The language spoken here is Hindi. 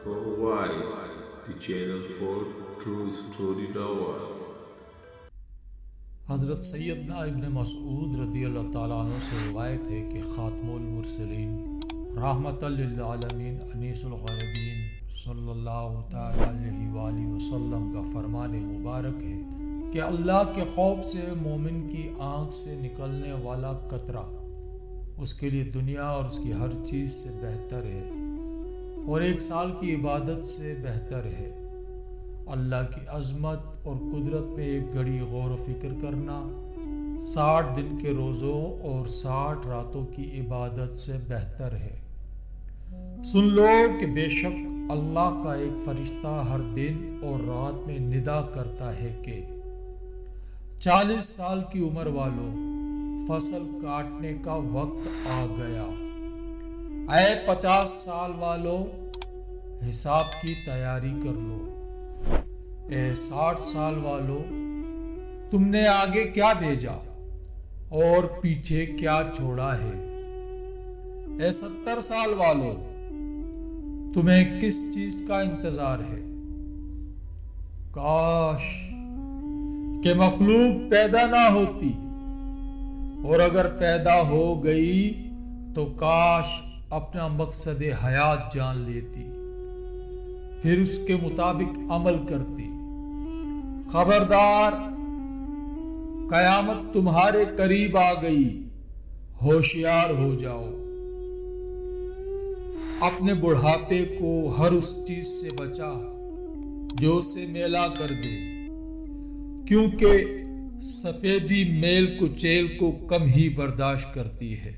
Dr.Voice, the channel for true story lover. हज़रत सैयदना इब्न मसऊद रज़ियल्लाहु ताला अन्हु से रिवायत है कि ख़ातमुल मुरसलीन रहमतल लिल आलमीन अनीसुल ग़रीबीन सल्लल्लाहु ताला अलैहि वसल्लम का फरमान मुबारक है कि अल्लाह के खौफ से मोमिन की आँख से निकलने वाला कतरा उसके लिए दुनिया और उसकी हर चीज़ से बेहतर है और 1 साल की इबादत से बेहतर है। अल्लाह की अज़मत और कुदरत में एक घड़ी गौर व फिक्र करना 60 दिन के रोज़ों और 60 रातों की इबादत से बेहतर है। सुन लो कि बेशक अल्लाह का एक फरिश्ता हर दिन और रात में निदा करता है कि 40 साल की उम्र वालों, फसल काटने का वक्त आ गया। ऐ 50 साल वालों, हिसाब की तैयारी कर लो। ए 60 साल वालों, तुमने आगे क्या भेजा और पीछे क्या छोड़ा है। ए 70 साल वालों, तुम्हें किस चीज का इंतजार है। काश कि मखलूक पैदा ना होती, और अगर पैदा हो गई तो काश अपना मकसद हयात जान लेती, फिर उसके मुताबिक अमल करती। खबरदार, कयामत तुम्हारे करीब आ गई, होशियार हो जाओ। अपने बुढ़ापे को हर उस चीज से बचा जो उसे मेला कर दे, क्योंकि सफेदी मेल कुचेल को कम ही बर्दाश्त करती है।